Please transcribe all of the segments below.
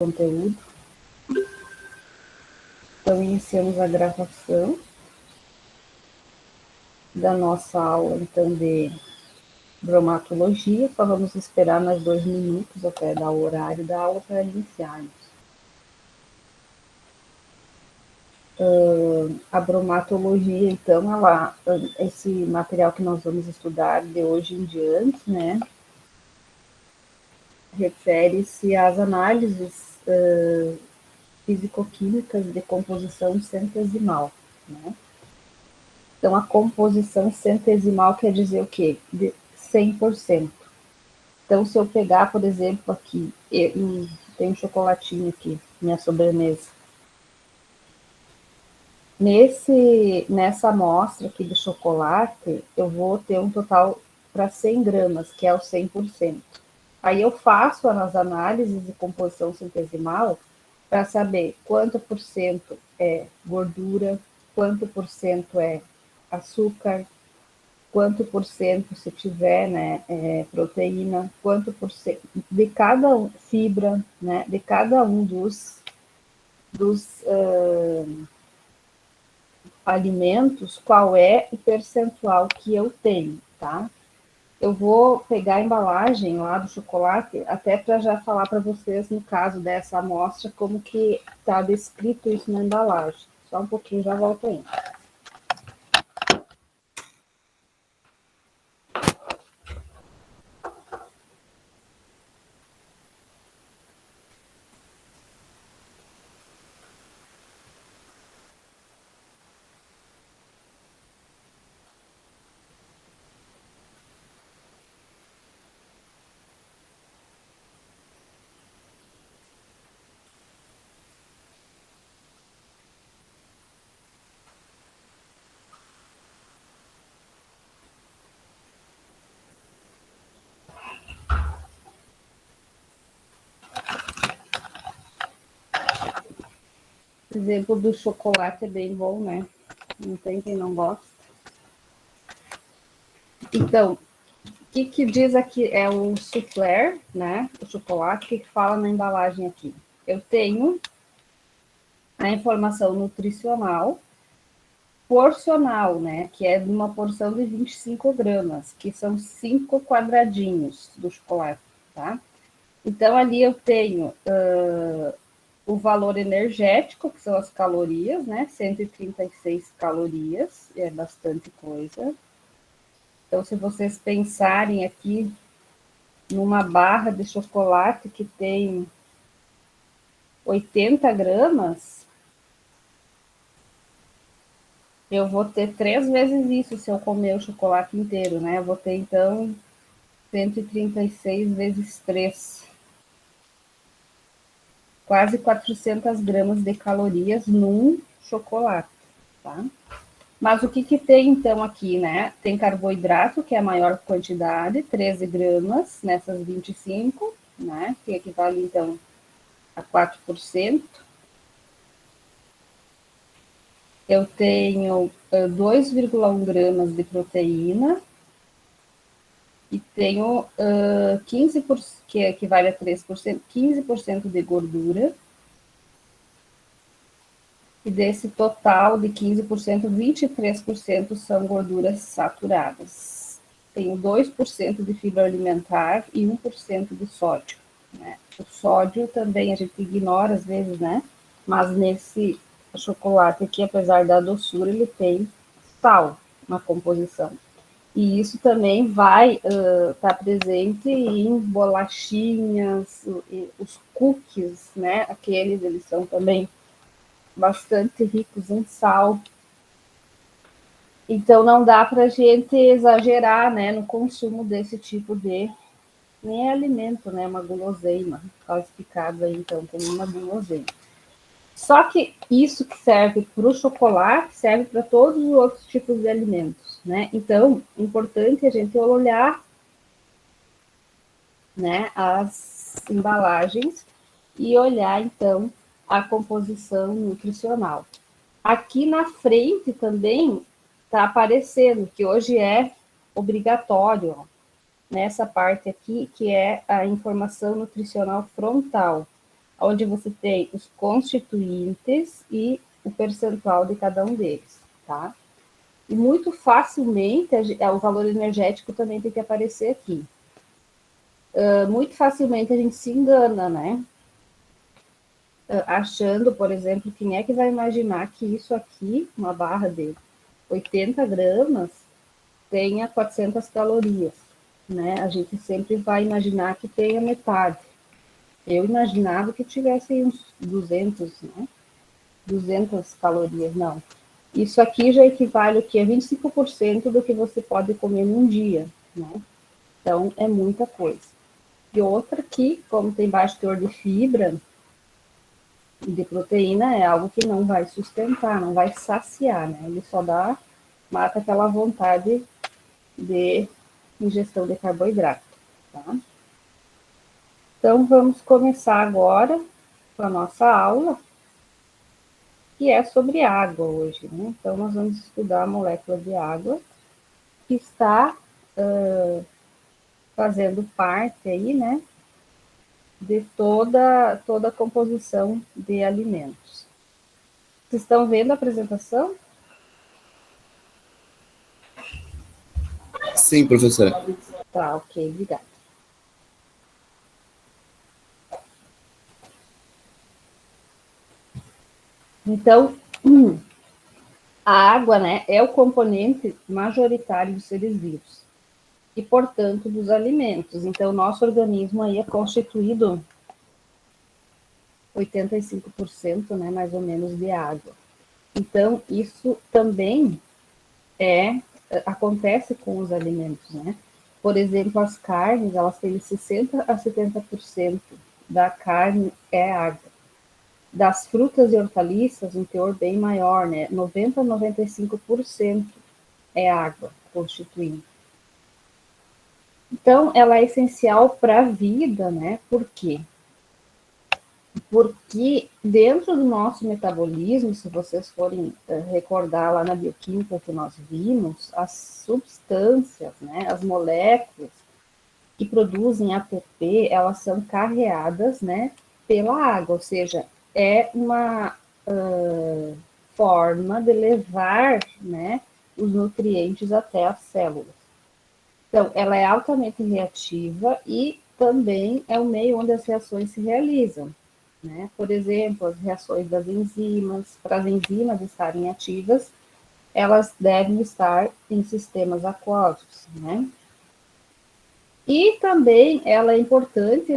Conteúdo. Então, iniciamos a gravação da nossa aula, então, de bromatologia. Só vamos esperar mais 2 minutos até dar o horário da aula para iniciarmos. A bromatologia, então, esse material que nós vamos estudar de hoje em diante, né, refere-se às análises físico-químicas de composição centesimal, né? Então, a composição centesimal quer dizer o quê? De 100%. Então, se eu pegar, por exemplo, aqui, tem um chocolatinho aqui, minha sobremesa. Nessa amostra aqui de chocolate, eu vou ter um total para 100 gramas, que é o 100%. Aí eu faço as análises de composição centesimal para saber quanto por cento é gordura, quanto por cento é açúcar, quanto por cento se tiver, né, proteína, quanto por cento de cada fibra, né, de cada um dos alimentos, qual é o percentual que eu tenho, tá? Eu vou pegar a embalagem lá do chocolate, até para já falar para vocês, no caso dessa amostra, como que está descrito isso na embalagem. Só um pouquinho, já volto aí. O exemplo do chocolate é bem bom, né? Não tem quem não gosta. Então, o que diz aqui é o soufflé, né? O chocolate, que fala na embalagem aqui? Eu tenho a informação nutricional, porcional, né? Que é de uma porção de 25 gramas, que são 5 quadradinhos do chocolate, tá? Então, ali eu tenho o valor energético, que são as calorias, né? 136 calorias, é bastante coisa. Então, se vocês pensarem aqui numa barra de chocolate que tem 80 gramas, eu vou ter 3 vezes isso se eu comer o chocolate inteiro, né? Eu vou ter, então, 136 vezes 3. Quase 400 gramas de calorias num chocolate, tá? Mas o que tem, então, aqui, né? Tem carboidrato, que é a maior quantidade, 13 gramas nessas 25, né? Que equivale, então, a 4%. Eu tenho 2,1 gramas de proteína e tenho 15%, que equivale a 3%, 15% de gordura. E desse total de 15%, 23% são gorduras saturadas. Tenho 2% de fibra alimentar e 1% de sódio, né? O sódio também a gente ignora às vezes, né? Mas nesse chocolate aqui, apesar da doçura, ele tem sal na composição. E isso também vai estar presente em bolachinhas, os cookies, né? Aqueles, eles são também bastante ricos em sal. Então, não dá para a gente exagerar, né, no consumo desse tipo de... Nem é alimento, né? Uma guloseima, classificado aí, então, como uma guloseima. Só que isso que serve para o chocolate serve para todos os outros tipos de alimentos, né? Então, é importante a gente olhar, né, as embalagens e olhar, então, a composição nutricional. Aqui na frente também está aparecendo que hoje é obrigatório, ó, nessa parte aqui, que é a informação nutricional frontal. onde você tem os constituintes e o percentual de cada um deles, tá? E muito facilmente, o valor energético também tem que aparecer aqui. Muito facilmente a gente se engana, né? Achando, por exemplo, quem é que vai imaginar que isso aqui, uma barra de 80 gramas, tenha 400 calorias, né? A gente sempre vai imaginar que tenha metade. Eu imaginava que tivesse uns 200, né? 200 calorias, não. Isso aqui já equivale o quê? A 25% do que você pode comer num dia, né? Então, é muita coisa. E outra que, como tem baixo teor de fibra e de proteína, é algo que não vai sustentar, não vai saciar, né? Ele só mata aquela vontade de ingestão de carboidrato, tá? Então, vamos começar agora com a nossa aula, que é sobre água hoje, né? Então, nós vamos estudar a molécula de água, que está fazendo parte aí, né, de toda a composição de alimentos. Vocês estão vendo a apresentação? Sim, professora. Tá, ok, obrigada. Então, a água, né, é o componente majoritário dos seres vivos e, portanto, dos alimentos. Então, o nosso organismo aí é constituído 85%, né, mais ou menos, de água. Então, isso também acontece com os alimentos, né? Por exemplo, as carnes, elas têm 60 a 70% da carne é água. Das frutas e hortaliças, um teor bem maior, né? 90 a 95% é água constituindo. Então, ela é essencial para a vida, né? Por quê? Porque dentro do nosso metabolismo, se vocês forem recordar lá na bioquímica que nós vimos, as substâncias, né, as moléculas que produzem ATP, elas são carreadas, né, pela água, ou seja, é uma forma de levar, né, os nutrientes até as células. Então, ela é altamente reativa e também é o meio onde as reações se realizam, né? Por exemplo, as reações das enzimas, para as enzimas estarem ativas, elas devem estar em sistemas aquosos, né? E também ela é importante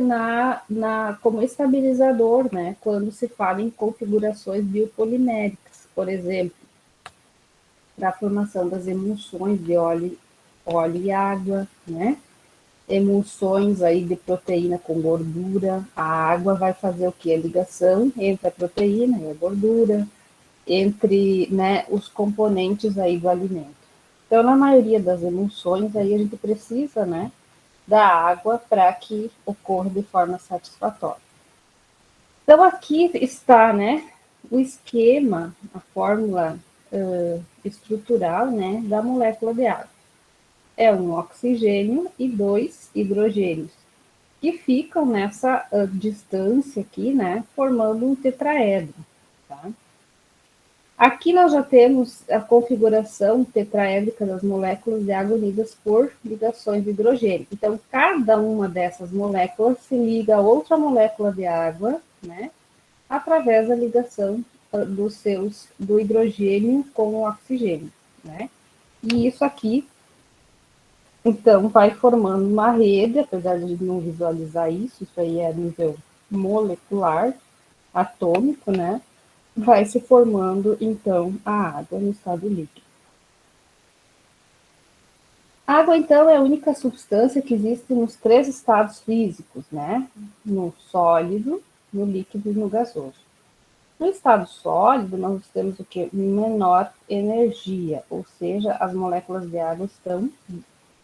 como estabilizador, né? Quando se fala em configurações biopoliméricas, por exemplo, para a formação das emulsões de óleo e água, né? Emulsões aí de proteína com gordura. A água vai fazer o que? A ligação entre a proteína e a gordura, entre, né, os componentes aí do alimento. Então, na maioria das emulsões, aí a gente precisa, né, da água para que ocorra de forma satisfatória. Então, aqui está, né, o esquema, a fórmula estrutural, né, da molécula de água. É um oxigênio e 2 hidrogênios, que ficam nessa distância aqui, né, formando um tetraedro. Tá? Aqui nós já temos a configuração tetraédrica das moléculas de água unidas por ligações de hidrogênio. Então, cada uma dessas moléculas se liga a outra molécula de água, né, através da ligação do hidrogênio com o oxigênio, né? E isso aqui então, vai formando uma rede, apesar de não visualizar isso aí é a nível molecular, atômico, né? Vai se formando, então, a água no estado líquido. A água, então, é a única substância que existe nos três estados físicos, né? No sólido, no líquido e no gasoso. No estado sólido, nós temos o que? Menor energia, ou seja, as moléculas de água estão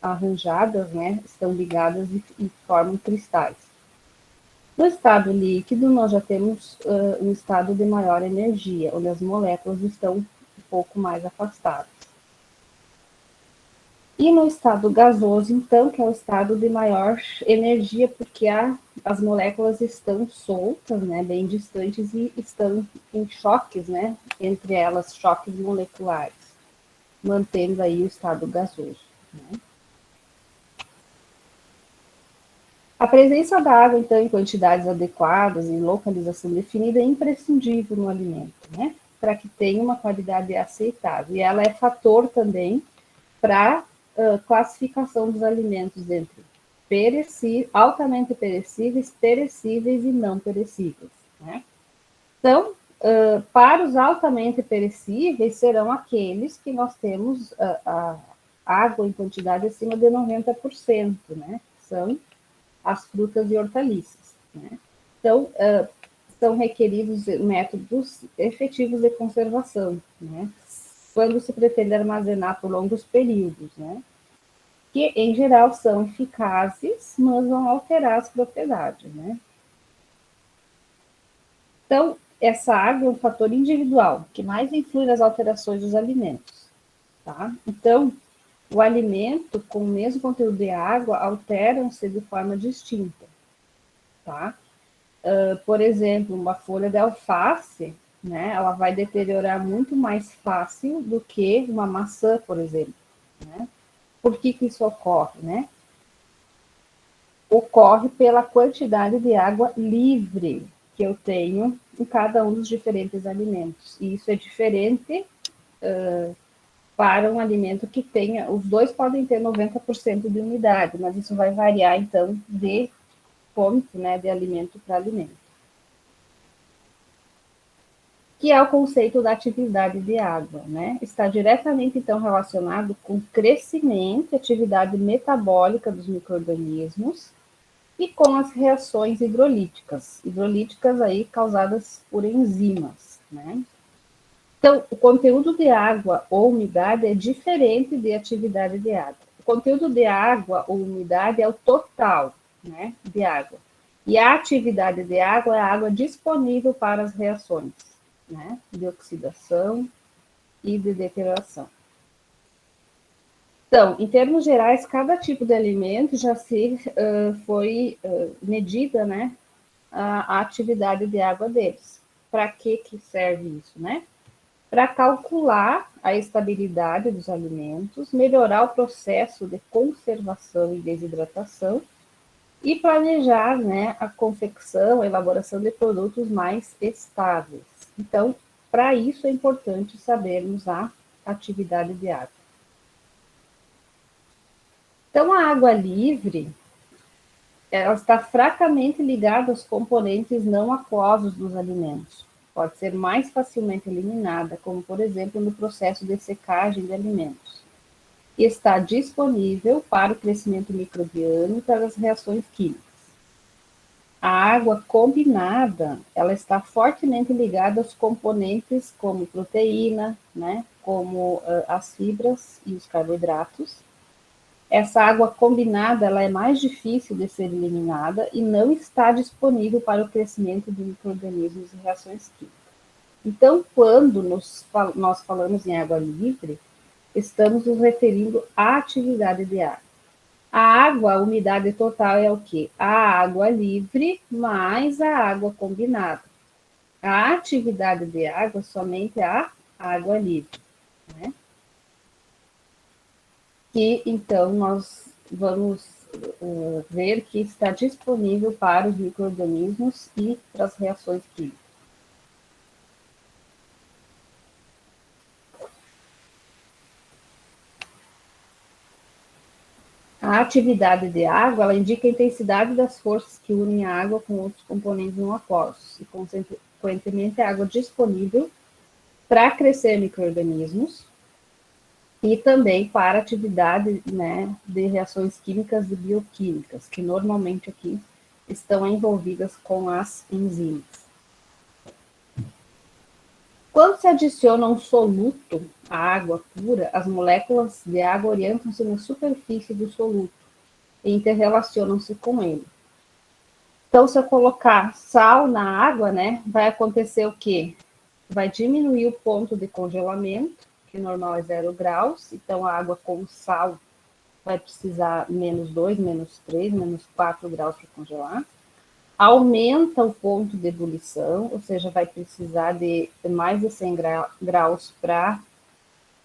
arranjadas, né, estão ligadas e formam cristais. No estado líquido, nós já temos um estado de maior energia, onde as moléculas estão um pouco mais afastadas. E no estado gasoso, então, que é o estado de maior energia, porque as moléculas estão soltas, né, bem distantes e estão em choques, né, entre elas, choques moleculares, mantendo aí o estado gasoso. Né? A presença da água, então, em quantidades adequadas e localização definida é imprescindível no alimento, né, para que tenha uma qualidade aceitável. E ela é fator também para classificação dos alimentos entre altamente perecíveis, perecíveis e não perecíveis. Né? Então, para os altamente perecíveis, serão aqueles que nós temos a água em quantidade acima de 90%, né? São as frutas e hortaliças. Né? Então, são requeridos métodos efetivos de conservação, né? Quando se pretende armazenar por longos períodos, né? Que em geral são eficazes, mas vão alterar as propriedades, né? Então, essa água é um fator individual que mais influi nas alterações dos alimentos, tá? Então, o alimento com o mesmo conteúdo de água alteram-se de forma distinta, tá? Por exemplo, uma folha de alface, né? Ela vai deteriorar muito mais fácil do que uma maçã, por exemplo, né? Por que isso ocorre, né? Ocorre pela quantidade de água livre que eu tenho em cada um dos diferentes alimentos. E isso é diferente para um alimento que tenha, os dois podem ter 90% de umidade, mas isso vai variar, então, de ponto, né, de alimento para alimento. Que é o conceito da atividade de água, né? Está diretamente, então, relacionado com o crescimento e atividade metabólica dos micro-organismos, e com as reações hidrolíticas aí causadas por enzimas, né? Então, o conteúdo de água ou umidade é diferente de atividade de água. O conteúdo de água ou umidade é o total, né, de água. E a atividade de água é a água disponível para as reações, né, de oxidação e de deterioração. Então, em termos gerais, cada tipo de alimento já foi medida, né, a atividade de água deles. Para que serve isso, né? Para calcular a estabilidade dos alimentos, melhorar o processo de conservação e desidratação e planejar, né, a confecção, a elaboração de produtos mais estáveis. Então, para isso é importante sabermos a atividade de água. Então, a água livre, ela está fracamente ligada aos componentes não aquosos dos alimentos. Pode ser mais facilmente eliminada, como, por exemplo, no processo de secagem de alimentos. E está disponível para o crescimento microbiano e para as reações químicas. A água combinada, ela está fortemente ligada aos componentes como proteína, né, como as fibras e os carboidratos. Essa água combinada, ela é mais difícil de ser eliminada e não está disponível para o crescimento de micro-organismos e reações químicas. Então, quando nós falamos em água livre, estamos nos referindo à atividade de água. A água, a umidade total é o quê? A água livre mais a água combinada. A atividade de água somente a água livre, né? Que então nós vamos ver que está disponível para os micro-organismos e para as reações químicas. A atividade de água, ela indica a intensidade das forças que unem a água com outros componentes não aquosos, e consequentemente a água disponível para crescer micro-organismos e também para atividade, né, de reações químicas e bioquímicas, que normalmente aqui estão envolvidas com as enzimas. Quando se adiciona um soluto à água pura, as moléculas de água orientam-se na superfície do soluto e interrelacionam-se com ele. Então, se eu colocar sal na água, né, vai acontecer o quê? Vai diminuir o ponto de congelamento, que normal é 0 graus, então a água com sal vai precisar menos 2, menos 3, menos 4 graus para congelar. Aumenta o ponto de ebulição, ou seja, vai precisar de mais de 100 graus para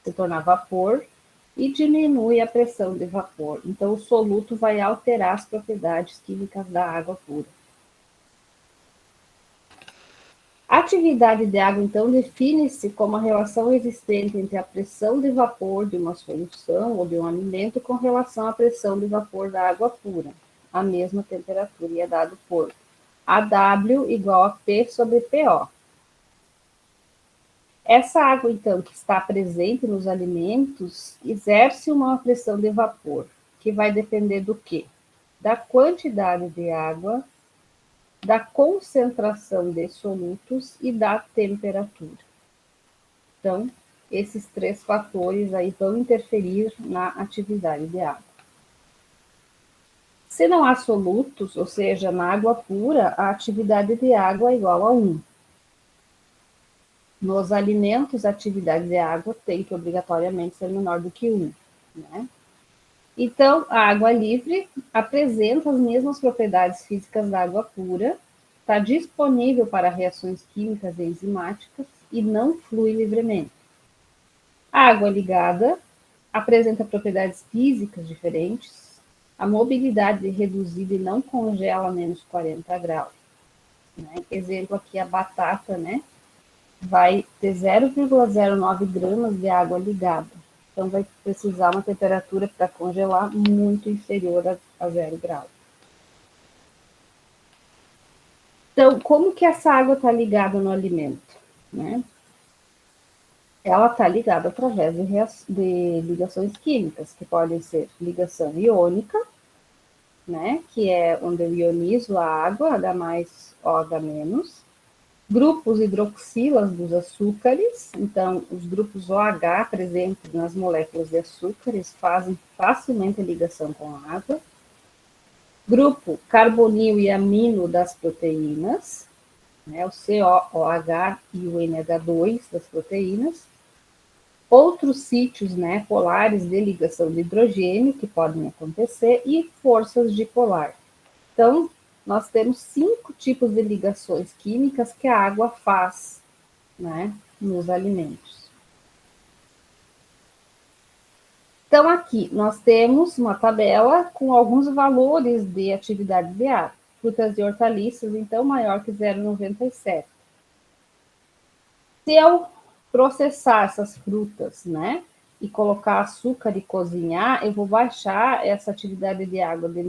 se tornar vapor, e diminui a pressão de vapor. Então, o soluto vai alterar as propriedades químicas da água pura. A atividade de água, então, define-se como a relação existente entre a pressão de vapor de uma solução ou de um alimento com relação à pressão de vapor da água pura, a mesma temperatura, e é dado por AW igual a P sobre PO. Essa água, então, que está presente nos alimentos, exerce uma pressão de vapor, que vai depender do quê? Da quantidade de água, da concentração de solutos e da temperatura. Então, esses 3 fatores aí vão interferir na atividade de água. Se não há solutos, ou seja, na água pura, a atividade de água é igual a 1. Nos alimentos, a atividade de água tem que obrigatoriamente ser menor do que 1, né? Então, a água livre apresenta as mesmas propriedades físicas da água pura, está disponível para reações químicas e enzimáticas e não flui livremente. A água ligada apresenta propriedades físicas diferentes, a mobilidade é reduzida e não congela a menos 40 graus. Né? Exemplo aqui, a batata, né? Vai ter 0,09 gramas de água ligada. Então, vai precisar uma temperatura para congelar muito inferior a 0 graus. Então, como que essa água está ligada no alimento? Né? Ela está ligada através de ligações químicas, que podem ser ligação iônica, né? Que é onde eu ionizo a água, H+, OH-, grupos hidroxilas dos açúcares, então os grupos OH presentes nas moléculas de açúcares fazem facilmente ligação com a água. Grupo carbonil e amino das proteínas, né, o COOH e o NH2 das proteínas. Outros sítios, né, polares de ligação de hidrogênio que podem acontecer e forças dipolar. Então, nós temos 5 tipos de ligações químicas que a água faz, né, nos alimentos. Então, aqui nós temos uma tabela com alguns valores de atividade de água. Frutas e hortaliças, então, maior que 0,97. Se eu processar essas frutas, né, e colocar açúcar e cozinhar, eu vou baixar essa atividade de água de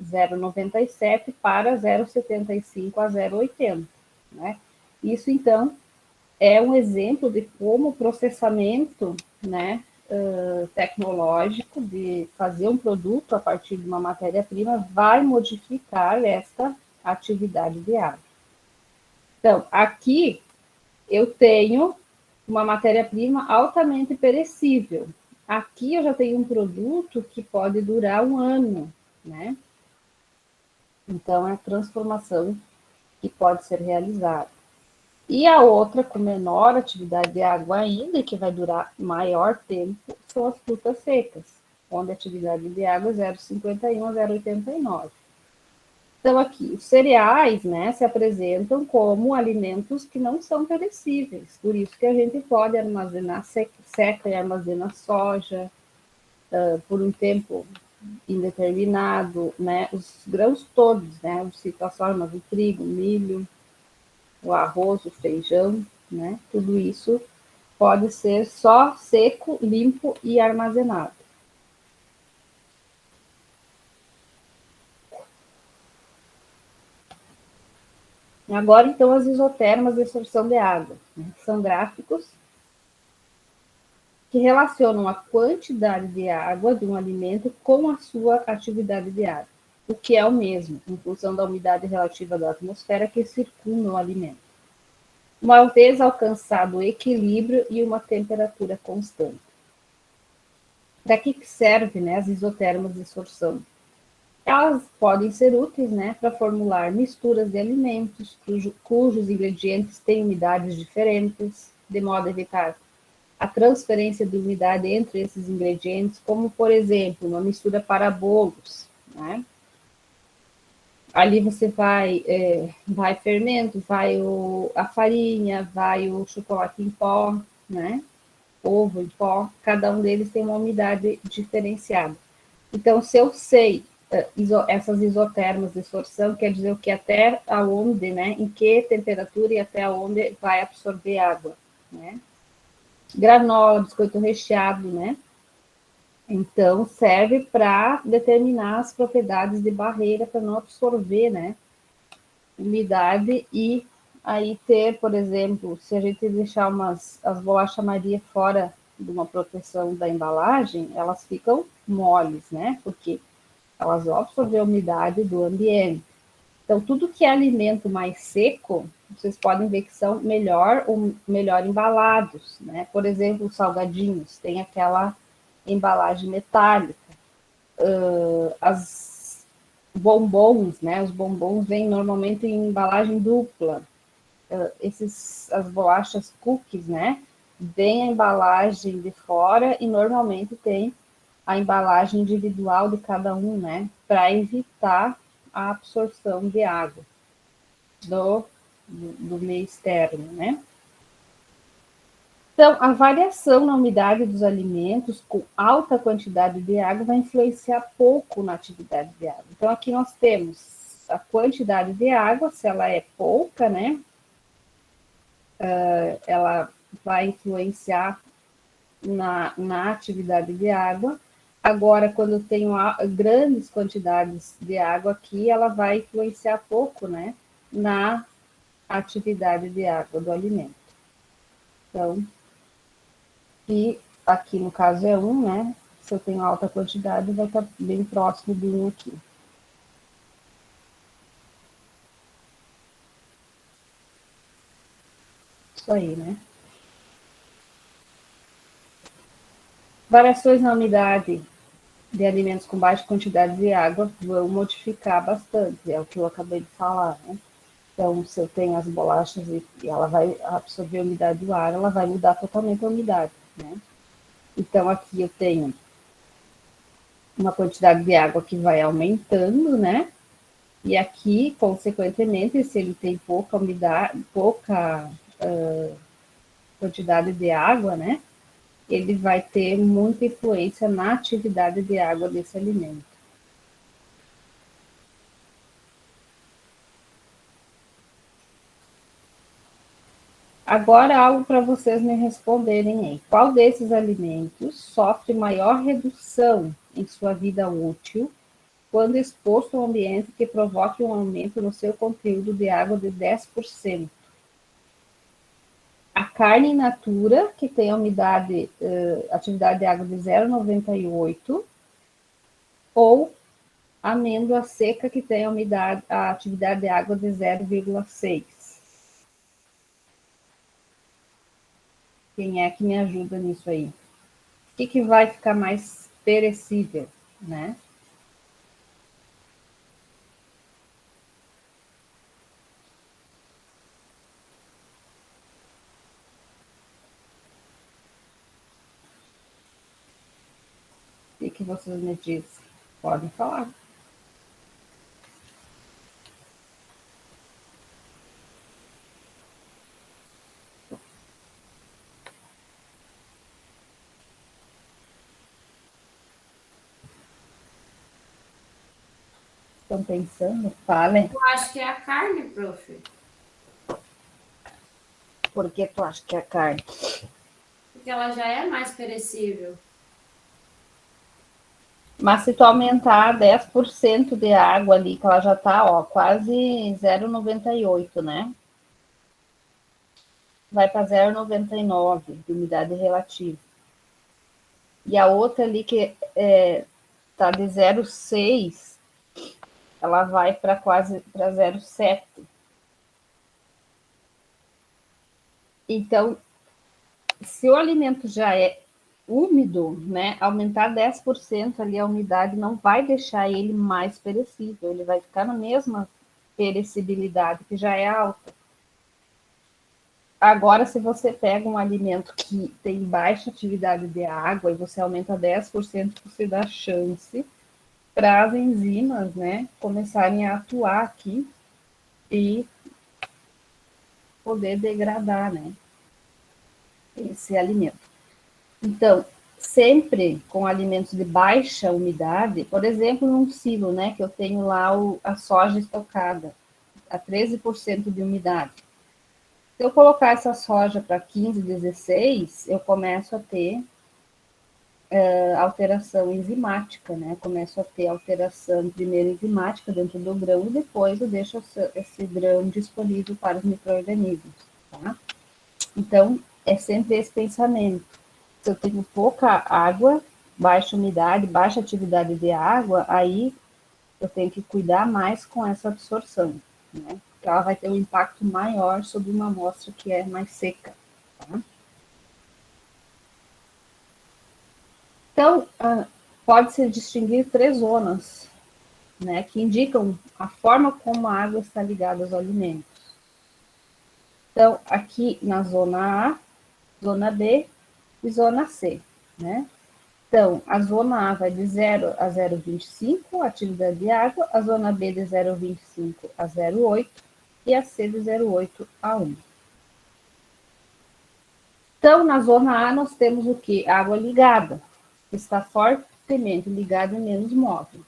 0,97 para 0,75 a 0,80, né? Isso, então, é um exemplo de como o processamento, né, tecnológico de fazer um produto a partir de uma matéria-prima vai modificar esta atividade de água. Então, aqui eu tenho uma matéria-prima altamente perecível. Aqui eu já tenho um produto que pode durar 1 ano, né? Então, é a transformação que pode ser realizada. E a outra, com menor atividade de água ainda, e que vai durar maior tempo, são as frutas secas, onde a atividade de água é 0,51 a 0,89. Então, aqui, os cereais, né, se apresentam como alimentos que não são perecíveis, por isso que a gente pode armazenar seca e armazena soja por um tempo indeterminado, né, os grãos todos, né, o cito-soja, o trigo, o milho, o arroz, o feijão, né, tudo isso pode ser só seco, limpo e armazenado. Agora, então, as isotermas de absorção de água, né? São gráficos que relacionam a quantidade de água de um alimento com a sua atividade de água, o que é o mesmo, em função da umidade relativa da atmosfera que circunda o alimento. Uma vez alcançado o equilíbrio e uma temperatura constante. Para que serve, né, as isotermas de absorção? Elas podem ser úteis, né, para formular misturas de alimentos cujos ingredientes têm umidades diferentes, de modo a evitar a transferência de umidade entre esses ingredientes, como, por exemplo, uma mistura para bolos, né? Ali você vai fermento, vai a farinha, vai o chocolate em pó, né? Ovo em pó, cada um deles tem uma umidade diferenciada. Então, se eu sei essas isotermas de sorção, quer dizer o que até aonde, né? Em que temperatura e até onde vai absorver água, né? Granola, biscoito recheado, né? Então, serve para determinar as propriedades de barreira para não absorver, né? Umidade e aí ter, por exemplo, se a gente deixar as bolachas Maria fora de uma proteção da embalagem, elas ficam moles, né? Porque elas vão absorver a umidade do ambiente. Então, tudo que é alimento mais seco, vocês podem ver que são melhor embalados, né? Por exemplo, os salgadinhos, tem aquela embalagem metálica. As bombons, né? Os bombons vêm normalmente em embalagem dupla. As bolachas cookies, né? Vem a embalagem de fora e normalmente tem a embalagem individual de cada um, né? Para evitar a absorção de água do meio externo, né? Então, a variação na umidade dos alimentos com alta quantidade de água vai influenciar pouco na atividade de água. Então, aqui nós temos a quantidade de água, se ela é pouca, né? Ela vai influenciar na atividade de água. Agora, quando eu tenho grandes quantidades de água aqui, ela vai influenciar pouco, né? Na atividade de água do alimento. Então, e aqui no caso é 1, né? Se eu tenho alta quantidade, vai estar bem próximo de 1 aqui. Isso aí, né? Variações na umidade de alimentos com baixa quantidade de água vão modificar bastante, é o que eu acabei de falar, né? Então, se eu tenho as bolachas e ela vai absorver a umidade do ar, ela vai mudar totalmente a umidade, né? Então, aqui eu tenho uma quantidade de água que vai aumentando, né? E aqui, consequentemente, se ele tem pouca umidade, pouca quantidade de água, né? Ele vai ter muita influência na atividade de água desse alimento. Agora, algo para vocês me responderem aí. Qual desses alimentos sofre maior redução em sua vida útil quando exposto a um ambiente que provoque um aumento no seu conteúdo de água de 10%? A carne in natura, que tem a atividade de água de 0,98, ou a amêndoa seca, que tem a atividade de água de 0,6. Quem é que me ajuda nisso aí? O que vai ficar mais perecível, né? O que vocês me dizem? Podem falar. Estão pensando? Falem. Eu acho que é a carne, prof. Por que tu acha que é a carne? Porque ela já é mais perecível. Mas se tu aumentar 10% de água ali, que ela já tá, ó, quase 0,98, né? Vai para 0,99 de umidade relativa. E a outra ali que tá de 0,6, ela vai para quase para 0,7. Então, se o alimento já é úmido, né, aumentar 10% ali a umidade não vai deixar ele mais perecível, ele vai ficar na mesma perecibilidade, que já é alta. Agora, se você pega um alimento que tem baixa atividade de água e você aumenta 10%, você dá chance para as enzimas, né, começarem a atuar aqui e poder degradar, né, esse alimento. Então, sempre com alimentos de baixa umidade, por exemplo, num silo, né, que eu tenho lá a soja estocada a 13% de umidade. Se eu colocar essa soja para 15, 16, eu começo a ter alteração enzimática, né? Começo a ter alteração primeiro enzimática dentro do grão e depois eu deixo esse grão disponível para os micro-organismos, tá? Então, é sempre esse pensamento. Se eu tenho pouca água, baixa umidade, baixa atividade de água, aí eu tenho que cuidar mais com essa absorção, né? Porque ela vai ter um impacto maior sobre uma amostra que é mais seca, tá? Então, pode-se distinguir 3 zonas, né, que indicam a forma como a água está ligada aos alimentos. Então, aqui na zona A, zona B e zona C, né? Então, a zona A vai de 0 a 0,25, atividade de água, a zona B de 0,25 a 0,8 e a C de 0,8 a 1. Então, na zona A, nós temos o que? Água ligada, que está fortemente ligada e menos móvel,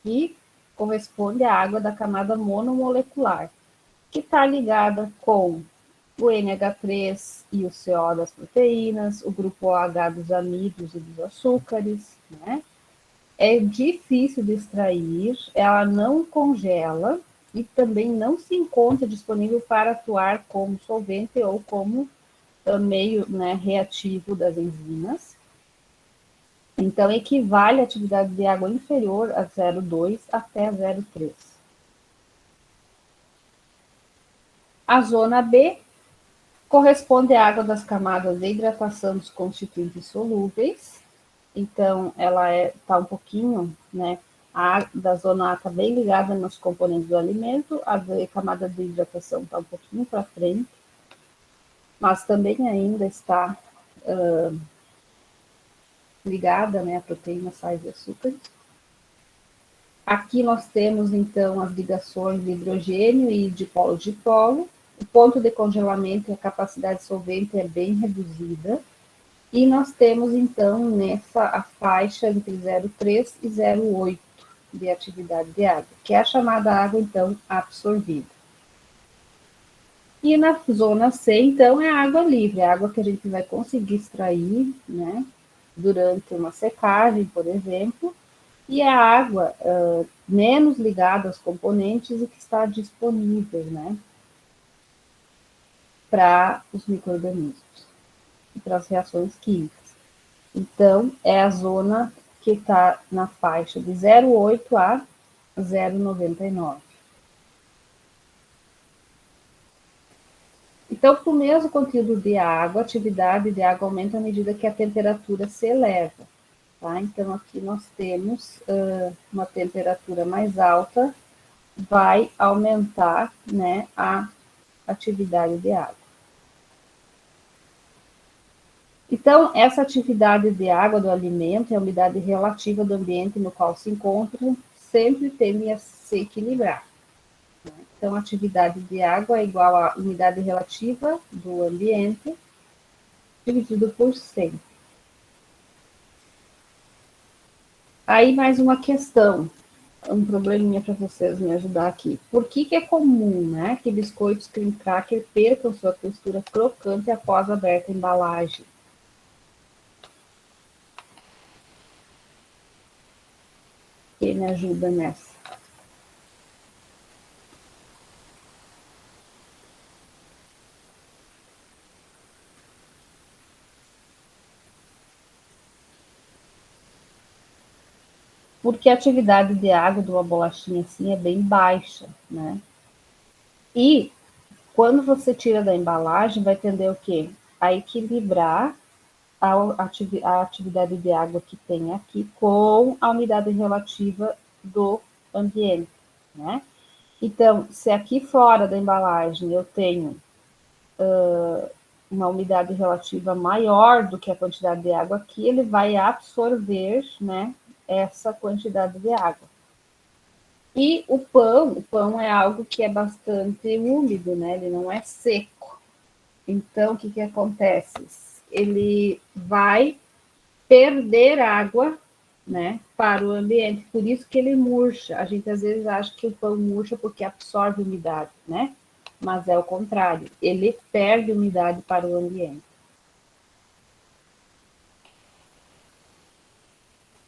que corresponde à água da camada monomolecular, que está ligada com o NH3 e o CO das proteínas, o grupo OH dos amidos e dos açúcares, né? É difícil de extrair, ela não congela e também não se encontra disponível para atuar como solvente ou como meio, né, reativo das enzimas. Então, equivale à atividade de água inferior a 0,2 até 0,3. A zona B corresponde à água das camadas de hidratação dos constituintes solúveis. Então, ela está um pouquinho, né? A da zona A está bem ligada nos componentes do alimento, a camada de hidratação está um pouquinho para frente, mas também ainda está ligada, né, a proteínas, sais e açúcares. Aqui nós temos, então, as ligações de hidrogênio e dipolo-dipolo. O ponto de congelamento e a capacidade solvente é bem reduzida. E nós temos, então, nessa a faixa entre 0,3 e 0,8 de atividade de água, que é a chamada água, então, absorvida. E na zona C, então, é a água livre, a água que a gente vai conseguir extrair, né, durante uma secagem, por exemplo, e é a água menos ligada aos componentes e que está disponível, né, para os micro-organismos e para as reações químicas. Então, é a zona que está na faixa de 0,8 a 0,99. Então, para o mesmo conteúdo de água, a atividade de água aumenta à medida que a temperatura se eleva. Tá? Então, aqui nós temos uma temperatura mais alta, vai aumentar, né, a atividade de água. Então, essa atividade de água do alimento e a umidade relativa do ambiente no qual se encontra sempre tendem a se equilibrar. Então, a atividade de água é igual à umidade relativa do ambiente dividido por 100. Aí, mais uma questão, um probleminha para vocês me ajudar aqui. Por que é comum, né, que biscoitos cream cracker percam sua textura crocante após aberta a embalagem? Quem me ajuda nessa? Porque a atividade de água de uma bolachinha assim é bem baixa, né? E quando você tira da embalagem, vai tender o quê? A equilibrar a atividade de água que tem aqui com a umidade relativa do ambiente, né? Então, se aqui fora da embalagem eu tenho uma umidade relativa maior do que a quantidade de água aqui, ele vai absorver, né, essa quantidade de água. E o pão é algo que é bastante úmido, né? Ele não é seco. Então, o que acontece? Ele vai perder água, né, para o ambiente. Por isso que ele murcha. A gente às vezes acha que o pão murcha porque absorve umidade, né? Mas é o contrário. Ele perde umidade para o ambiente.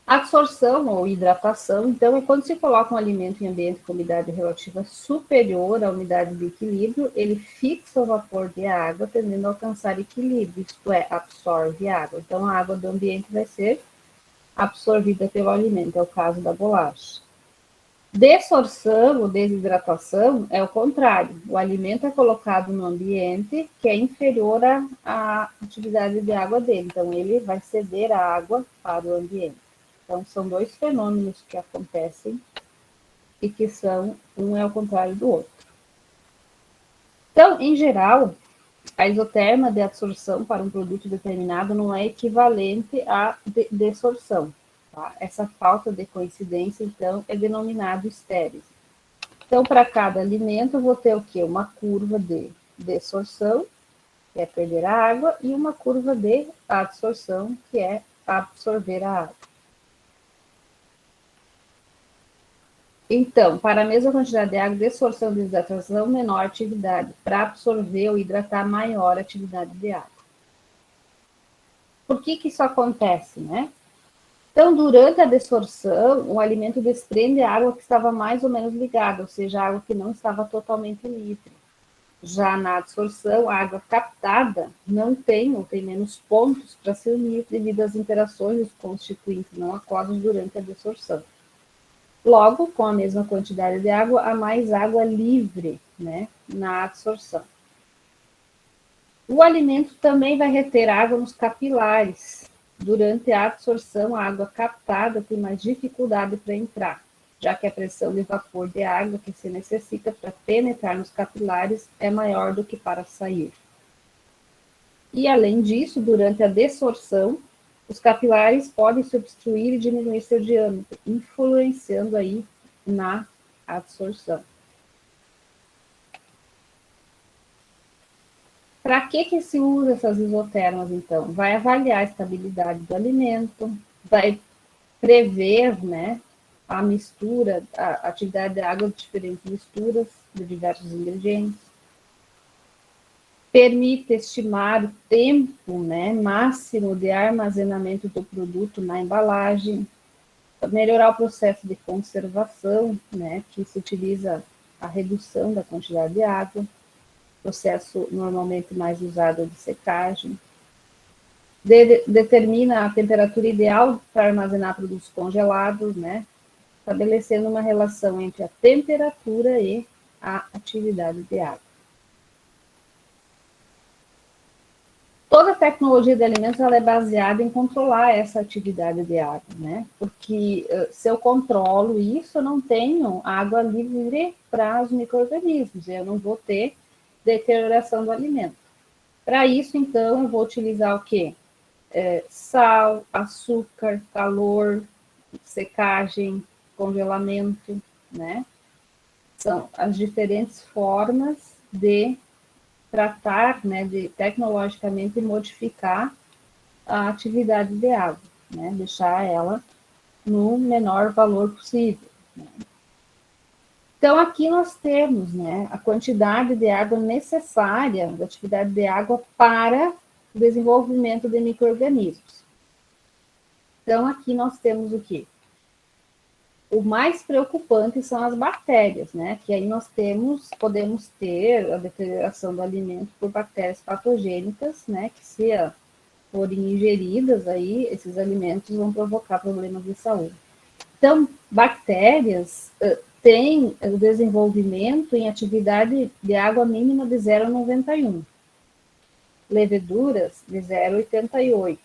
Absorção ou hidratação, então, é quando se coloca um alimento em ambiente com umidade relativa superior à umidade de equilíbrio, ele fixa o vapor de água, tendendo a alcançar equilíbrio, isto é, absorve água. Então, a água do ambiente vai ser absorvida pelo alimento, é o caso da bolacha. Dessorção ou desidratação é o contrário. O alimento é colocado no ambiente que é inferior à atividade de água dele, então ele vai ceder a água para o ambiente. Então, são dois fenômenos que acontecem e que um é o contrário do outro. Então, em geral, a isoterma de absorção para um produto determinado não é equivalente à dessorção. Tá? Essa falta de coincidência, então, é denominado estérese. Então, para cada alimento, eu vou ter o quê? Uma curva de dessorção, que é perder a água, e uma curva de absorção, que é absorver a água. Então, para a mesma quantidade de água, dessorção e desidratação, menor atividade. Para absorver ou hidratar, maior atividade de água. Por que isso acontece, né? Então, durante a dessorção, o alimento desprende a água que estava mais ou menos ligada, ou seja, a água que não estava totalmente livre. Já na absorção, a água captada não tem ou tem menos pontos para se unir devido às interações dos constituintes não aquosos durante a dessorção. Logo, com a mesma quantidade de água, há mais água livre, né, na absorção. O alimento também vai reter água nos capilares. Durante a absorção, a água captada tem mais dificuldade para entrar, já que a pressão de vapor de água que se necessita para penetrar nos capilares é maior do que para sair. E, além disso, durante a dessorção, os capilares podem se obstruir e diminuir seu diâmetro, influenciando aí na absorção. Para que se usa essas isotermas, então? Vai avaliar a estabilidade do alimento, vai prever, né, a mistura, a atividade de água de diferentes misturas de diversos ingredientes, permite estimar o tempo, né, máximo de armazenamento do produto na embalagem, melhorar o processo de conservação, né, que se utiliza a redução da quantidade de água, processo normalmente mais usado de secagem, determina a temperatura ideal para armazenar produtos congelados, né, estabelecendo uma relação entre a temperatura e a atividade de água. Toda a tecnologia de alimentos ela é baseada em controlar essa atividade de água, né? Porque se eu controlo isso, eu não tenho água livre para os micro-organismos, eu não vou ter deterioração do alimento. Para isso, então, eu vou utilizar o quê? Sal, açúcar, calor, secagem, congelamento, né? São as diferentes formas de tratar, né, de tecnologicamente modificar a atividade de água, né, deixar ela no menor valor possível. Né? Então, aqui nós temos, né, a quantidade de água necessária, da atividade de água para o desenvolvimento de micro-organismos. Então, aqui nós temos o quê? O mais preocupante são as bactérias, né? Que aí nós podemos ter a deterioração do alimento por bactérias patogênicas, né? Que se forem ingeridas, aí esses alimentos vão provocar problemas de saúde. Então, bactérias têm o desenvolvimento em atividade de água mínima de 0,91. Leveduras de 0,88.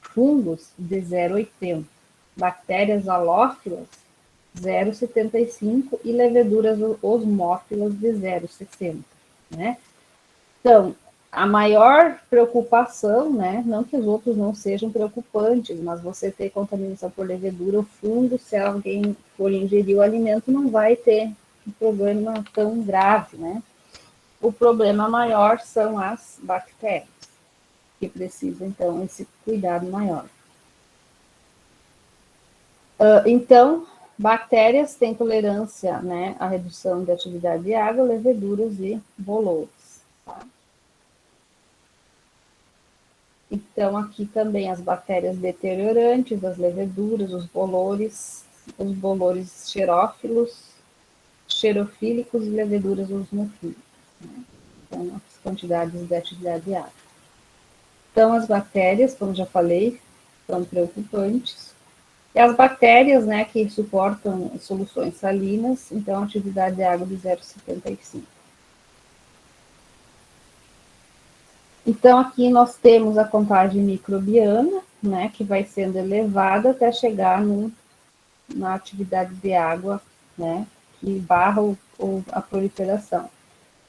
Fungos de 0,80. Bactérias halófilas 0,75 e leveduras osmófilas de 0,60, né? Então, a maior preocupação, né, não que os outros não sejam preocupantes, mas você ter contaminação por levedura, o fungo, se alguém for ingerir o alimento, não vai ter um problema tão grave, né? O problema maior são as bactérias, que precisam, então, esse cuidado maior. Então, bactérias têm tolerância, né, à redução de atividade de água, leveduras e bolores. Tá? Então, aqui também as bactérias deteriorantes, as leveduras, os bolores xerófilos, xerofílicos e leveduras osmofílicas. Né? Então, as quantidades de atividade de água. Então, as bactérias, como já falei, são preocupantes. E as bactérias, né, que suportam soluções salinas, então, atividade de água de 0,75. Então, aqui nós temos a contagem microbiana, né, que vai sendo elevada até chegar na atividade de água, né, que barra a proliferação.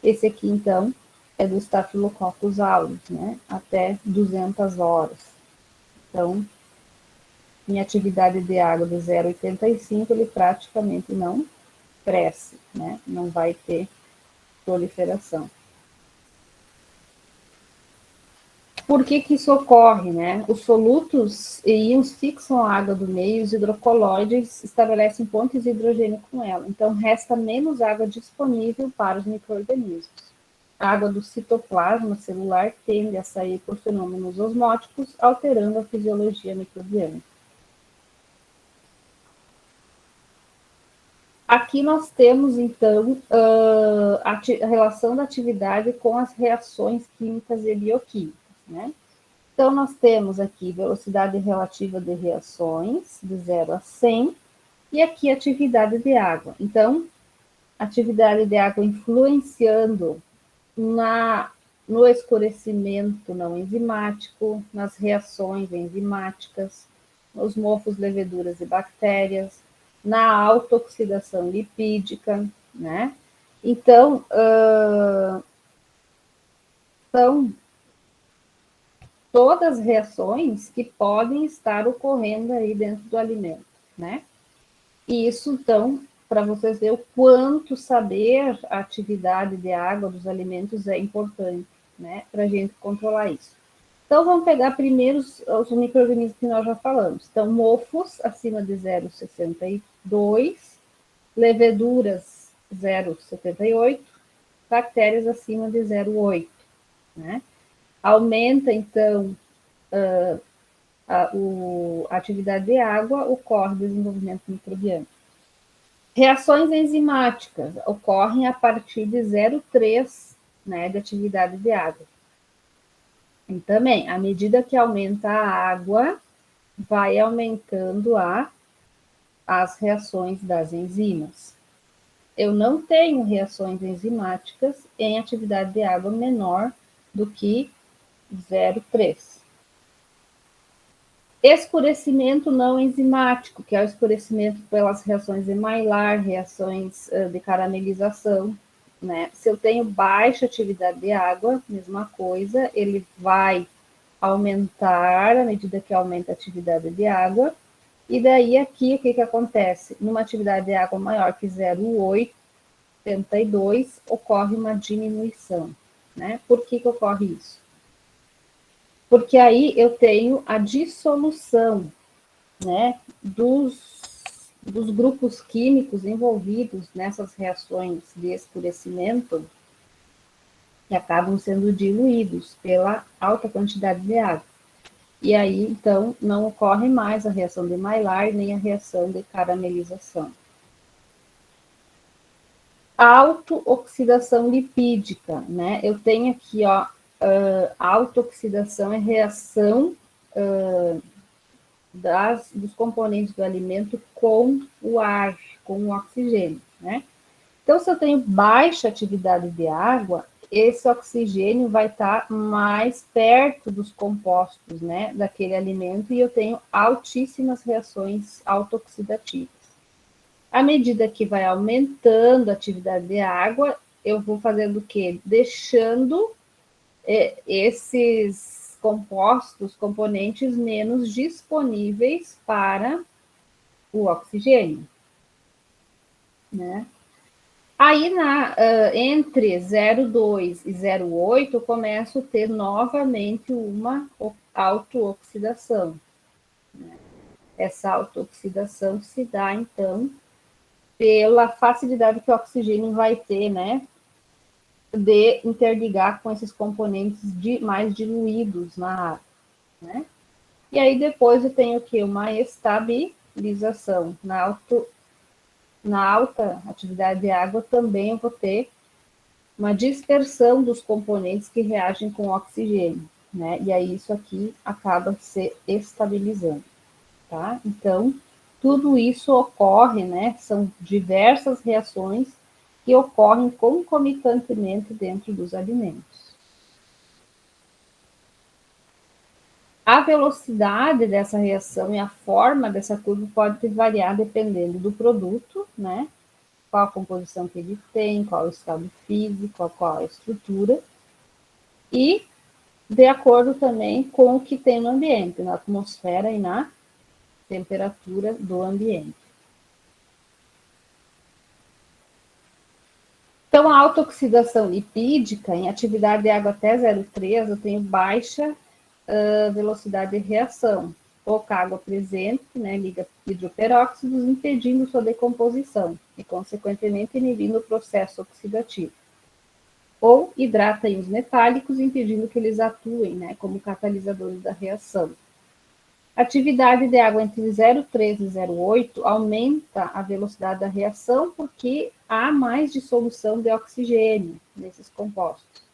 Esse aqui, então, é do Staphylococcus aureus, né, até 200 horas. Então, em atividade de água de 0,85, ele praticamente não cresce, né, não vai ter proliferação. Por que isso ocorre, né? Os solutos e íons fixam a água do meio, os hidrocoloides estabelecem pontes de hidrogênio com ela. Então, resta menos água disponível para os micro-organismos. A água do citoplasma celular tende a sair por fenômenos osmóticos, alterando a fisiologia microbiana. Aqui nós temos, então, a relação da atividade com as reações químicas e bioquímicas, né? Então, nós temos aqui velocidade relativa de reações, de 0 a 100, e aqui atividade de água. Então, atividade de água influenciando no escurecimento não enzimático, nas reações enzimáticas, nos mofos, leveduras e bactérias, na autooxidação lipídica, né? Então, são todas as reações que podem estar ocorrendo aí dentro do alimento, né? E isso, então, para vocês verem o quanto saber a atividade de água dos alimentos é importante, né? Para a gente controlar isso. Então, vamos pegar primeiro os micro-organismos que nós já falamos. Então, mofos acima de 0,62, leveduras 0,78, bactérias acima de 0,8, né? Aumenta, então, a atividade de água, ocorre desenvolvimento microbiano. Reações enzimáticas ocorrem a partir de 0,3, né, de atividade de água. E também, à medida que aumenta a água, vai aumentando as reações das enzimas. Eu não tenho reações enzimáticas em atividade de água menor do que 0,3. Escurecimento não enzimático, que é o escurecimento pelas reações de Maillard, reações de caramelização, né? Se eu tenho baixa atividade de água, mesma coisa, ele vai aumentar à medida que aumenta a atividade de água, e daí aqui o que acontece? Numa atividade de água maior que 0,82, ocorre uma diminuição, né? Por que ocorre isso? Porque aí eu tenho a dissolução, né, dos grupos químicos envolvidos nessas reações de escurecimento, que acabam sendo diluídos pela alta quantidade de água. E aí, então, não ocorre mais a reação de Maillard, nem a reação de caramelização. Autooxidação lipídica, né? Eu tenho aqui, ó, autooxidação é reação dos componentes do alimento com o ar, com o oxigênio, né? Então, se eu tenho baixa atividade de água, esse oxigênio vai estar mais perto dos compostos, né, daquele alimento, e eu tenho altíssimas reações autooxidativas. À medida que vai aumentando a atividade de água, eu vou fazendo o quê? Deixando esses compostos, componentes menos disponíveis para o oxigênio, né? Aí, entre 0,2 e 0,8, eu começo a ter novamente uma autooxidação. Né? Essa autooxidação se dá, então, pela facilidade que o oxigênio vai ter, né, de interligar com esses componentes mais diluídos na água, né? E aí depois eu tenho que uma estabilização. Na alta atividade de água também eu vou ter uma dispersão dos componentes que reagem com o oxigênio, né? E aí isso aqui acaba se estabilizando, tá? Então, tudo isso ocorre, né? São diversas reações que ocorrem concomitantemente dentro dos alimentos. A velocidade dessa reação e a forma dessa curva pode variar dependendo do produto, né? Qual a composição que ele tem, qual o estado físico, qual a estrutura, e de acordo também com o que tem no ambiente, na atmosfera e na temperatura do ambiente. Então, a autooxidação lipídica, em atividade de água até 0,3, eu tenho baixa velocidade de reação. Pouca água presente, né, liga hidroperóxidos, impedindo sua decomposição e, consequentemente, inibindo o processo oxidativo. Ou hidrata íons metálicos, impedindo que eles atuem, né, como catalisadores da reação. Atividade de água entre 0,3 e 0,8 aumenta a velocidade da reação porque há mais dissolução de oxigênio nesses compostos.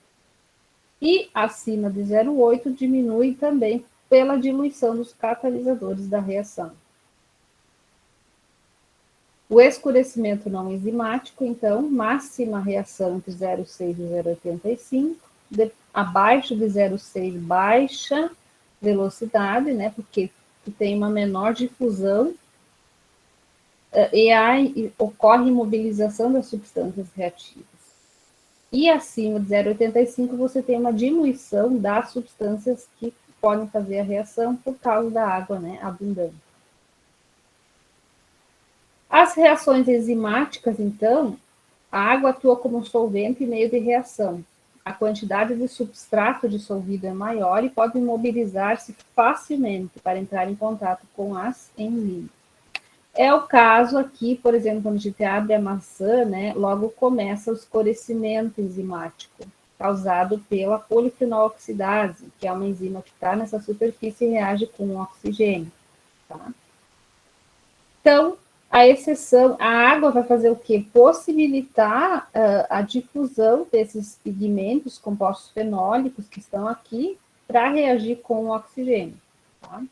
E acima de 0,8 diminui também pela diluição dos catalisadores da reação. O escurecimento não enzimático, então, máxima reação entre 0,6 e 0,85, abaixo de 0,6, baixa velocidade, né, porque tem uma menor difusão e ocorre imobilização das substâncias reativas. E acima de 0,85 você tem uma diluição das substâncias que podem fazer a reação por causa da água, né, abundante. As reações enzimáticas, então, a água atua como solvente e meio de reação. A quantidade de substrato dissolvido é maior e pode imobilizar-se facilmente para entrar em contato com as enzimas. É o caso aqui, por exemplo, quando a gente abre a maçã, né, logo começa o escurecimento enzimático, causado pela polifenol oxidase, que é uma enzima que está nessa superfície e reage com o oxigênio. Tá? Então, a exceção, a água vai fazer o quê? Possibilitar a difusão desses pigmentos, compostos fenólicos que estão aqui, para reagir com o oxigênio. Tá?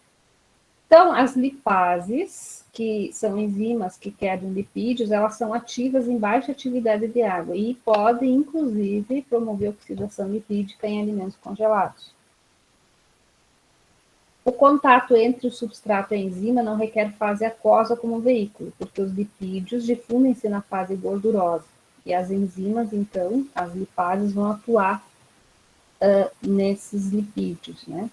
Então, as lipases, que são enzimas que quebram lipídios, elas são ativas em baixa atividade de água e podem, inclusive, promover oxidação lipídica em alimentos congelados. O contato entre o substrato e a enzima não requer fase aquosa como veículo, porque os lipídios difundem-se na fase gordurosa. E as enzimas, então, as lipases, vão atuar nesses lipídios, né?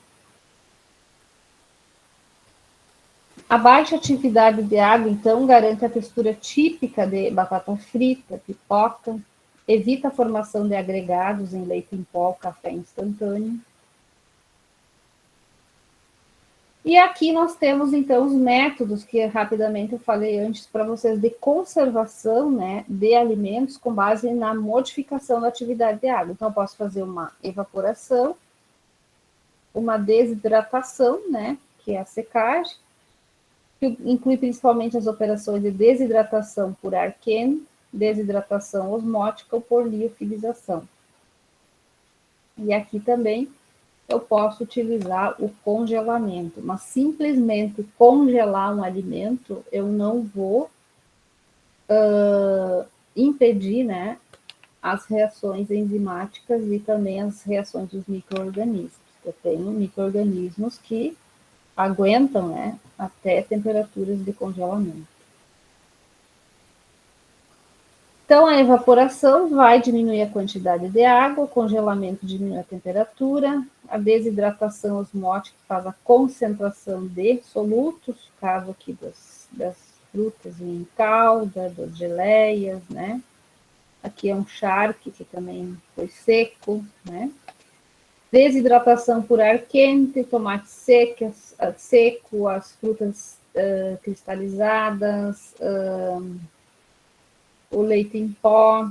A baixa atividade de água, então, garante a textura típica de batata frita, pipoca, evita a formação de agregados em leite em pó, café instantâneo. E aqui nós temos, então, os métodos que rapidamente eu falei antes para vocês de conservação, né, de alimentos com base na modificação da atividade de água. Então, eu posso fazer uma evaporação, uma desidratação, né, que é a secagem, que inclui principalmente as operações de desidratação por ar quente, desidratação osmótica ou por liofilização. E aqui também eu posso utilizar o congelamento, mas simplesmente congelar um alimento, eu não vou impedir, né, as reações enzimáticas e também as reações dos micro-organismos. Eu tenho micro-organismos que aguentam, né, até temperaturas de congelamento. Então, a evaporação vai diminuir a quantidade de água, o congelamento diminui a temperatura, a desidratação osmótica faz a concentração de solutos, caso aqui das frutas em calda, das geleias, né? Aqui é um charque que também foi seco, né? Desidratação por ar quente, tomate seco, as frutas cristalizadas, o leite em pó,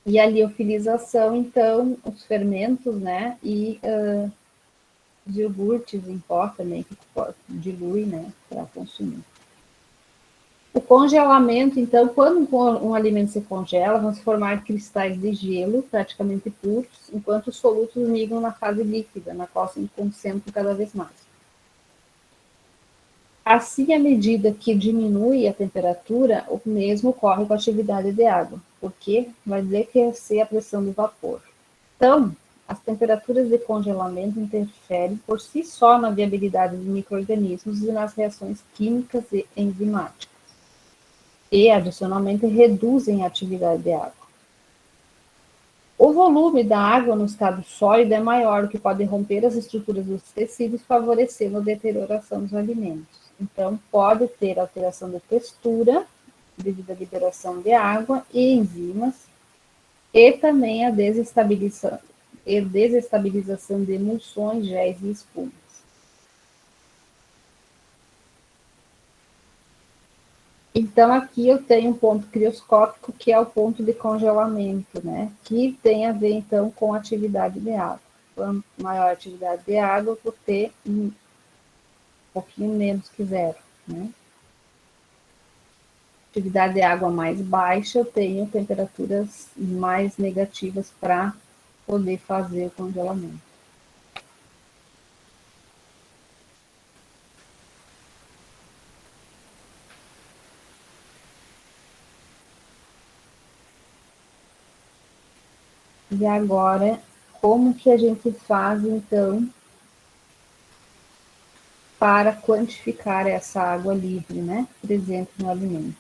e a liofilização, então, os fermentos, né, e os iogurtes em pó também, que dilui, né, para consumir. O congelamento, então, quando um alimento se congela, vão se formar cristais de gelo, praticamente puros, enquanto os solutos migram na fase líquida, na qual se concentram cada vez mais. Assim, à medida que diminui a temperatura, o mesmo ocorre com a atividade de água, porque vai decrescer a pressão do vapor. Então, as temperaturas de congelamento interferem por si só na viabilidade dos micro-organismos e nas reações químicas e enzimáticas. E, adicionalmente, reduzem a atividade de água. O volume da água no estado sólido é maior, o que pode romper as estruturas dos tecidos, favorecendo a deterioração dos alimentos. Então, pode ter alteração de textura, devido à liberação de água e enzimas, e também a desestabilização de emulsões, géis e espumas. Então, aqui eu tenho um ponto crioscópico, que é o ponto de congelamento, né? Que tem a ver, então, com a atividade de água. Quanto maior a atividade de água, por ter um pouquinho menos que zero, né? Atividade de água mais baixa, eu tenho temperaturas mais negativas para poder fazer o congelamento. E agora, como que a gente faz, então, para quantificar essa água livre, né, presente no alimento?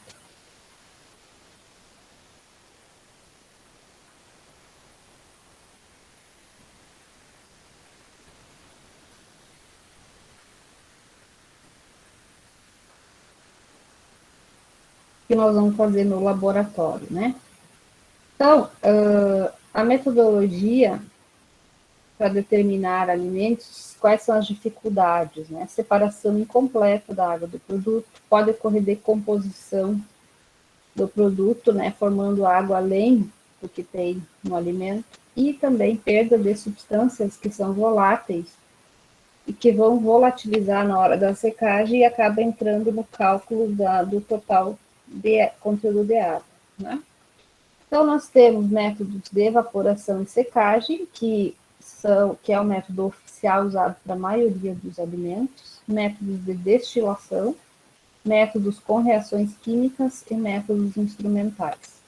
Que nós vamos fazer no laboratório, né? Então, a metodologia para determinar alimentos, quais são as dificuldades, né? Separação incompleta da água do produto, pode ocorrer decomposição do produto, né? Formando água além do que tem no alimento, e também perda de substâncias que são voláteis e que vão volatilizar na hora da secagem e acaba entrando no cálculo do total de conteúdo de água, né? Então, nós temos métodos de evaporação e secagem, que é o método oficial usado para a maioria dos alimentos, métodos de destilação, métodos com reações químicas e métodos instrumentais.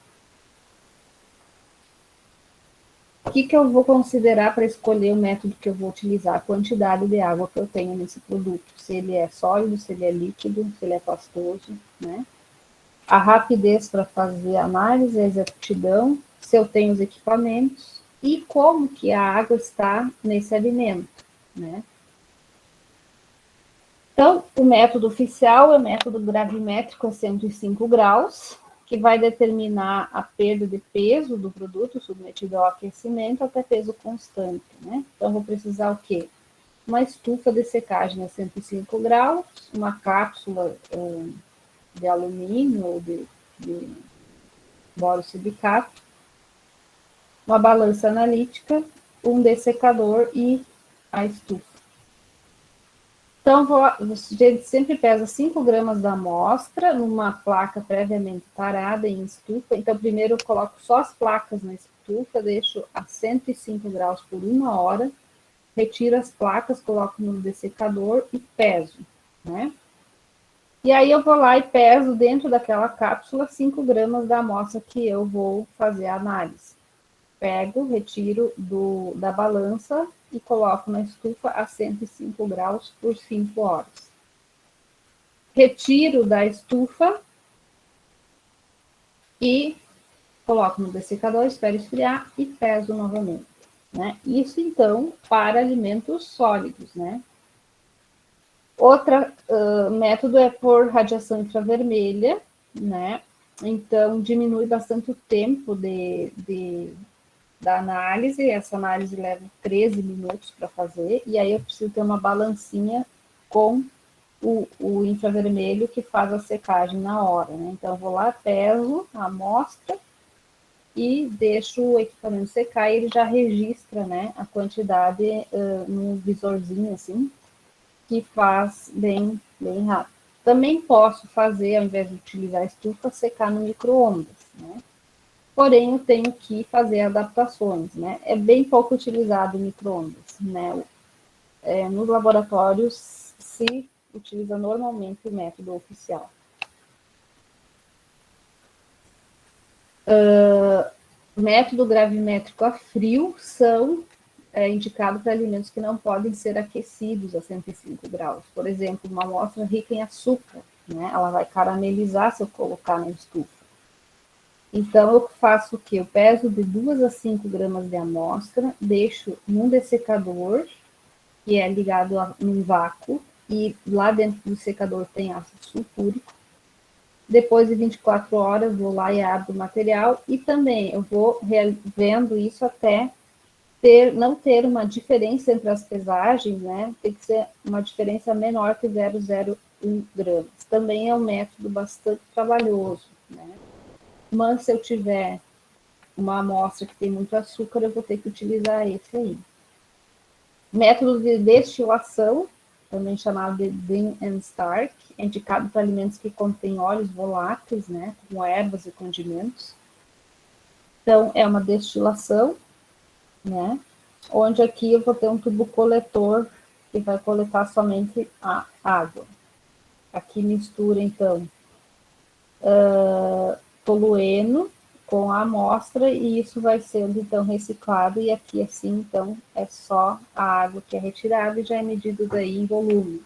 O que eu vou considerar para escolher o método que eu vou utilizar? A quantidade de água que eu tenho nesse produto, se ele é sólido, se ele é líquido, se ele é pastoso, né? A rapidez para fazer a análise, a exatidão, se eu tenho os equipamentos e como que a água está nesse alimento, né? Então, o método oficial é o método gravimétrico a 105 graus, que vai determinar a perda de peso do produto submetido ao aquecimento até peso constante, né? Então, vou precisar o quê? Uma estufa de secagem a 105 graus, uma cápsula de alumínio ou de borosilicato, uma balança analítica, um dessecador e a estufa. Então, a gente sempre pesa 5 gramas da amostra numa placa previamente parada em estufa. Então, primeiro eu coloco só as placas na estufa, deixo a 105 graus por 1 hora, retiro as placas, coloco no dessecador e peso, né? E aí eu vou lá e peso dentro daquela cápsula 5 gramas da amostra que eu vou fazer a análise. Pego, retiro da balança e coloco na estufa a 105 graus por 5 horas. Retiro da estufa e coloco no dessecador, espero esfriar e peso novamente, né? Isso, então, para alimentos sólidos, né? Outro método é por radiação infravermelha, né? Então, diminui bastante o tempo da análise. Essa análise leva 13 minutos para fazer, e aí eu preciso ter uma balancinha com o infravermelho que faz a secagem na hora, né? Então, eu vou lá, peso a amostra e deixo o equipamento secar e ele já registra, né, a quantidade num visorzinho assim, que faz bem rápido. Também posso fazer, ao invés de utilizar a estufa, secar no micro-ondas, né? Porém, eu tenho que fazer adaptações, né? É bem pouco utilizado o micro-ondas, né? Nos laboratórios se utiliza normalmente o método oficial. Método gravimétrico a frio são indicados para alimentos que não podem ser aquecidos a 105 graus. Por exemplo, uma amostra rica em açúcar, né? Ela vai caramelizar se eu colocar na estufa. Então, eu faço o quê? Eu peso de 2 a 5 gramas de amostra, deixo num dessecador, que é ligado num vácuo, e lá dentro do secador tem ácido sulfúrico. Depois de 24 horas, vou lá e abro o material, e também eu vou vendo isso até não ter uma diferença entre as pesagens, né? Tem que ser uma diferença menor que 0,01 gramas. Também é um método bastante trabalhoso, né? Mas se eu tiver uma amostra que tem muito açúcar, eu vou ter que utilizar esse aí. Método de destilação, também chamado de Bring and Stark, é indicado para alimentos que contêm óleos voláteis, né, como ervas e condimentos. Então, é uma destilação, né, onde aqui eu vou ter um tubo coletor que vai coletar somente a água. Aqui mistura, então, tolueno com a amostra e isso vai sendo, então, reciclado, e aqui, assim, então, é só a água que é retirada e já é medido daí em volume.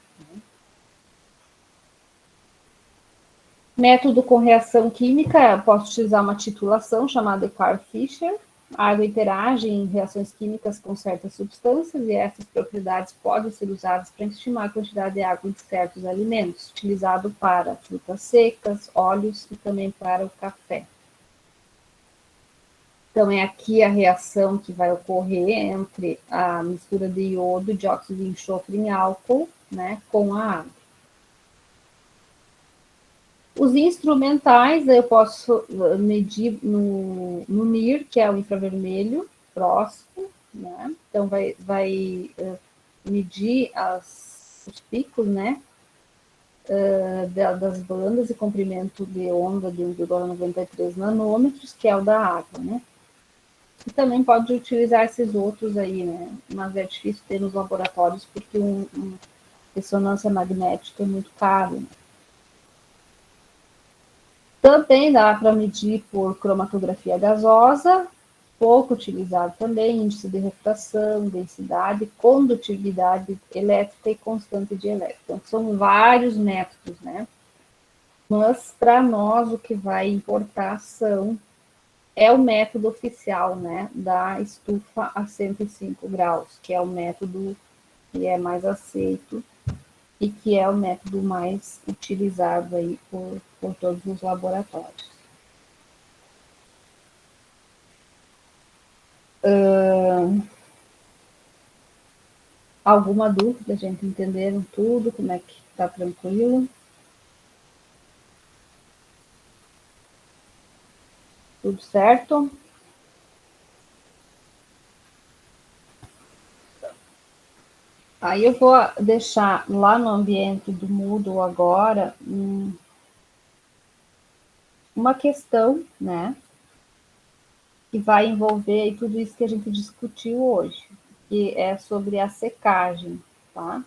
Método com reação química, posso utilizar uma titulação chamada Carl-Fischer. A água interage em reações químicas com certas substâncias e essas propriedades podem ser usadas para estimar a quantidade de água de certos alimentos, utilizado para frutas secas, óleos e também para o café. Então, é aqui a reação que vai ocorrer entre a mistura de iodo, dióxido de enxofre em álcool, né, com a água. Os instrumentais, eu posso medir no NIR, que é o infravermelho próximo, né? Então, vai medir os picos, né? Das bandas e comprimento de onda de 1,93 nanômetros, que é o da água, né? E também pode utilizar esses outros aí, né? Mas é difícil ter nos laboratórios porque ressonância magnética é muito caro, né? Também dá para medir por cromatografia gasosa, pouco utilizado também, índice de refração, densidade, condutividade elétrica e constante de elétrica. Então, são vários métodos, né? Mas, para nós, o que vai importar é o método oficial, né, da estufa a 105 graus, que é o método que é mais aceito e que é o método mais utilizado aí por todos os laboratórios. Alguma dúvida, gente? Entenderam tudo? Como é que está tranquilo? Tudo certo? Aí eu vou deixar lá no ambiente do Moodle agora uma questão, né, que vai envolver tudo isso que a gente discutiu hoje, que é sobre a secagem, tá?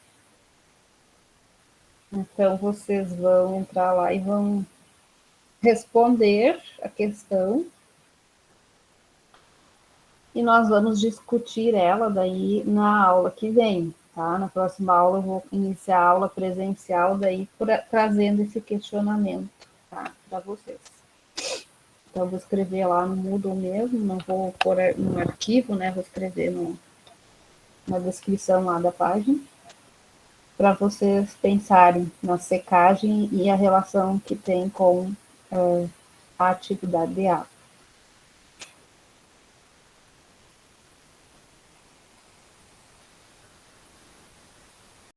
Então, vocês vão entrar lá e vão responder a questão e nós vamos discutir ela daí na aula que vem, tá? Na próxima aula eu vou iniciar a aula presencial daí trazendo esse questionamento, tá? Para vocês. Então, eu vou escrever lá no Moodle mesmo, não vou pôr no arquivo, né? Vou escrever na descrição lá da página, para vocês pensarem na secagem e a relação que tem com a atividade de água.